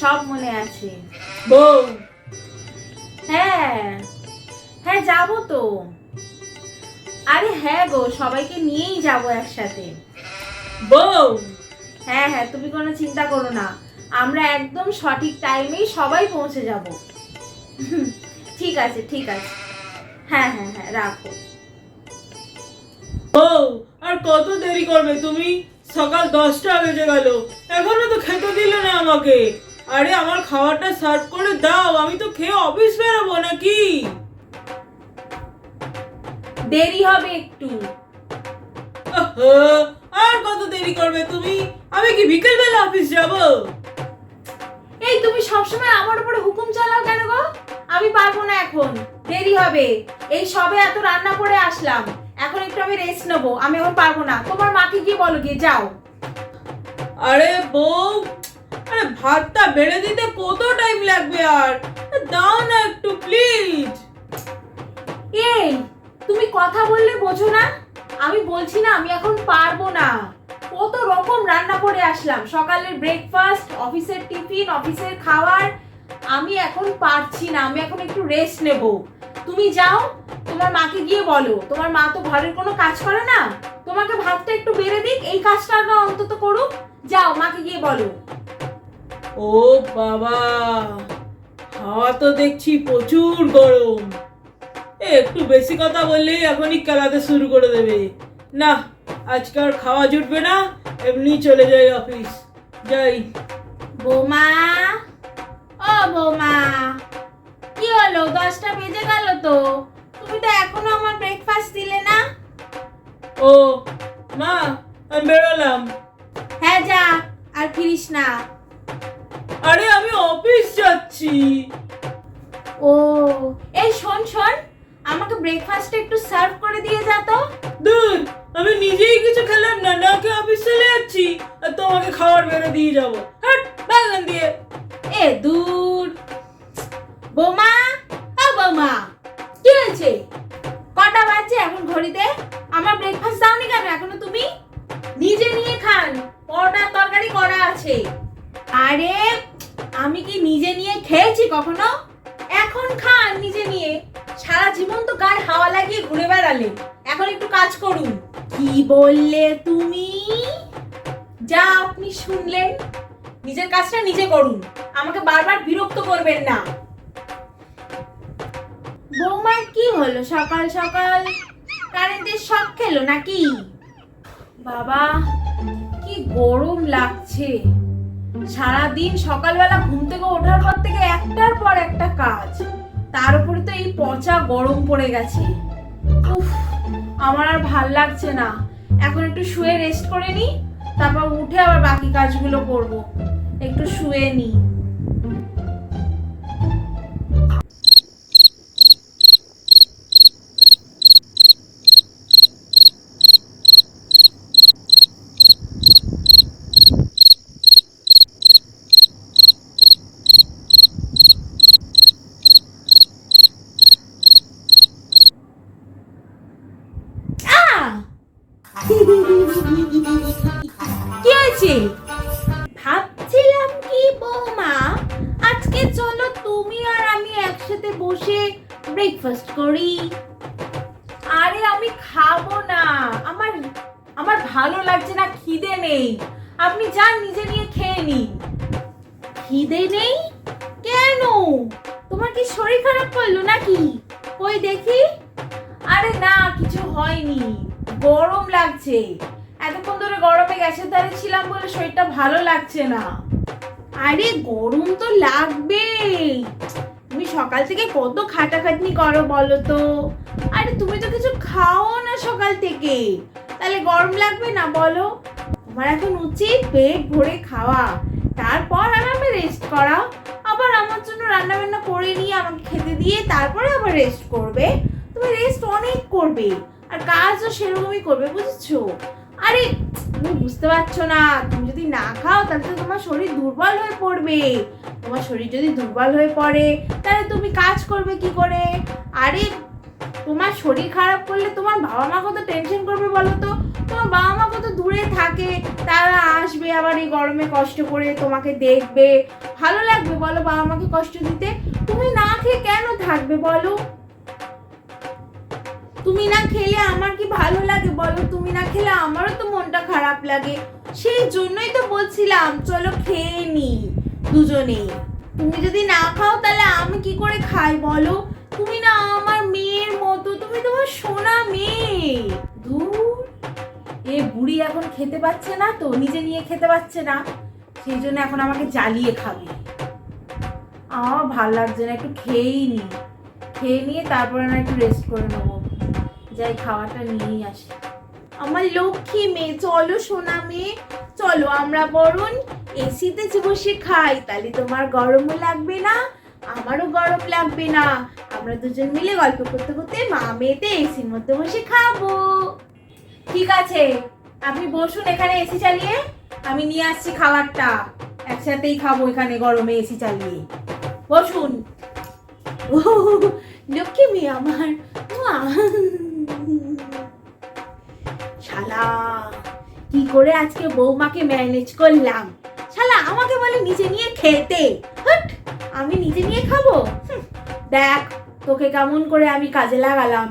সব মনে আছে। বউ, হ্যাঁ হ্যাঁ যাবো তো। আরে হ্যাঁ গো, সবাইকে নিয়েই যাবো একসাথে। বউ, হ্যাঁ হ্যাঁ, তুমি কোনো চিন্তা করো না, আমরা একদম সঠিক টাইমেই সবাই পৌঁছে যাব। ঠিক আছে ঠিক আছে, হ্যাঁ হ্যাঁ হ্যাঁ রাখো। বউ, আর কত দেরি করবে তুমি? সকাল 10টা বেজে গেল, এখনো তো খেতে দিলে না আমাকে। আরে আমার খাবারটা সার্ভ করে দাও, আমি তো খেয়ে অফিস বেরোবো নাকি। দেরি হবে একটু। আহা, আর কত দেরি করবে তুমি? আমি কি বিকেল বেলা অফিস যাব? এই তুমি সবসময় আমার উপরে হুকুম চালাও কেন গো? আমি পারবো না, এখন দেরি হবে। এই সবে এত রান্না করে আসলাম, এখন একটু আমি রেস্ট নেবো, আমি এখন পারবো না। তোমার মাকে গিয়ে বলো, গিয়ে যাও। আরে বউ, আরে ভাতটা বেড়ে দিতে কত টাইম লাগবে? আর দাও না একটু প্লিজ। এই তুমি কথা বললে বোঝো না? আমি বলছি না আমি এখন পারবো না। কত রকম রান্না করে আসলাম, সকালের ব্রেকফাস্ট, অফিসের টিফিন, অফিসের খাবার। আমি এখন পারছি না, আমি এখন একটু রেস্ট নেব। তুমি যাও, তোমার মাকে গিয়ে বলো। তোমার মা তো ঘরের কোনো কাজ করে না, তোমাকে ভাতটা একটু বেড়ে দিক, এই কাজটা আগে অন্তত করুক। যাও, মাকে গিয়ে বলো। ও বাবা, হাওয়া তো দেখছি প্রচুর গরম। একটু বেশি কথা বললেই এখনই কেলাতে শুরু করে দেবে। না, আজকে আর খাওয়া জুটবে না, এমনি চলে যাই অফিস। যাই। বৌমা, ও বৌমা, কি হলো? 10টা বেজে গেল তো, তুমি তো এখনো আমার ব্রেকফাস্ট দিলে না। ও মা, আমি বেরোলাম। হ্যাঁ যা, আর ফিরিস না। আরে আমি অফিস যাচ্ছি। ও, এই শোন শোন, আমাকে ব্রেকফাস্ট একটু সার্ভ করে দিয়ে যা তো। দূর, আমি নিজেই কিছু খেলাম না, নাকি অফিস চলে যাচ্ছি আর তোমাকে খাবার বেড়ে দিয়ে যাবো। হাট বাগান দিয়ে। এ দূর। বৌমা, ও বৌমা, কি হয়েছে? কটা বাজছে এখন ঘড়িতে? আমার ব্রেকফাস্ট দাওনি কেন এখনো তুমি? নিজে নিয়ে খান, পরোটা তরকারি করা আছে। আরে আমি কি নিজে নিয়ে খেয়েছি কখনো? এখন খান নিজে নিয়ে। সারা জীবন তো গায়ে হাওয়া লাগিয়ে ঘুরে বেড়ালে, এখন একটু কাজ করুন। কি বললে তুমি? যা আপনি শুনলেন, নিজের কাজটা নিজে করুন, আমাকে বারবার বিরক্ত করবেন না। বৌমার কি হলো সকাল সকাল? কারেন্টের শক খেলো নাকি? বাবা, কি গরম লাগছে। সারাদিন সকালবেলা ঘুম থেকে ওঠার পর থেকে একটার পর একটা কাজ, তার উপরে তো এই পচা গরম পড়ে গেছে। উফ, আমার আর ভাল লাগছে না। এখন একটু শুয়ে রেস্ট করে নি, তারপর উঠে আবার বাকি কাজগুলো করব। একটু শুয়ে নি। কি হয়েছে? ভাবছিলাম কি বৌমা, আজকে চলো তুমি আর আমি একসাথে বসে ব্রেকফাস্ট করি। আরে আমি খাবো না, আমার আমার ভালো লাগছে না, খিদে নেই। আপনি যান নিজে নিয়ে খেয়ে নিন। খিদে নেই কেন? তোমার কি শরীর খারাপ করলো নাকি? কই দেখি। আরে না, কিছু হয়নি, গরম লাগছে। এতক্ষণ ধরে গরমে গ্যাসের ধারে ছিলাম বলে শরীরটা ভালো লাগছে না। আরে গরম তো লাগবেই, তুমি সকাল থেকে কত খাটাখাটনি করো বলো তো। আরে তুমি তো কিছু খাও না সকাল থেকে, তাহলে গরম লাগবে না বলো? তোমার এখন উচিত পেট ভরে খাওয়া, তারপর আরামে রেস্ট করা। আবার আমার জন্য রান্না বান্না করে নিয়ে আমাকে খেতে দিয়ে তারপরে আবার রেস্ট করবে। তুমি রেস্ট অনেক করবে, আর কাজও সেরকমই করবে, বুঝেছো? আরে তুমি বুঝতে পারছো না, তুমি যদি না খাও তাহলে তো তোমার শরীর দুর্বল হয়ে পড়বে। তোমার শরীর যদি দুর্বল হয়ে পড়ে তাহলে তুমি কাজ করবে কি করে? আরে তোমার শরীর খারাপ করলে তোমার বাবা মা কত টেনশন করবে বলো তো? তোমার বাবা মা কত দূরে থাকে, তারা আসবে আবার এই গরমে কষ্ট করে তোমাকে দেখবে, ভালো লাগবে বলো বাবা মাকে কষ্ট দিতে? তুমি না খেয়ে কেন থাকবে বলো? তুমি না খেলে আমার কি ভালো লাগে বলো? তুমি না খেলে আমারও তো মনটা খারাপ লাগে। সেই জন্যই তো বলছিলাম চলো খেয়ে নি দুজনেই। তুমি যদি না খাও তাহলে আমি কি করে খাই বলো? তুমি না আমার মেয়ের মতো, তুমি তোমার সোনা মেয়ে। ধুর, এ বুড়ি এখন খেতে পাচ্ছে না তো, নিজে নিয়ে খেতে পাচ্ছে না, সেই জন্য এখন আমাকে জ্বালিয়ে খাবে। আমার ভাল লাগছে না, একটু খেয়েই নি, খেয়ে নিয়ে তারপরে না একটু রেস্ট করে নেবো। যাই খাওয়াটা নিয়েই আসি। আমার লক্ষ্মী মেয়ে, চলো সোনা মেয়ে, চলো আমরা বরং এসিতে বসে খাই, তাহলে তোমার গরমও লাগবে না, আমারও গরম লাগবে না। আমরা দুজন মিলে গল্প করতে করতে মা মেয়েতে এসির মধ্যে বসে খাবো। ঠিক আছে, আপনি বসুন এখানে এসি চালিয়ে, আমি নিয়ে আসছি খাবারটা, একসাথেই খাবো এখানে গরমে এসি চালিয়ে। বসুন। ও লক্ষ্মী মেয়ে আমার, শালা কি করে আজকে বৌমাকে ম্যানেজ করলাম। শালা আমাকে বলে নিচে নিয়ে খেতে, হট, আমি নিজে নিয়ে খাবো? দেখ তোকে কেমন করে আমি কাজে লাগালাম।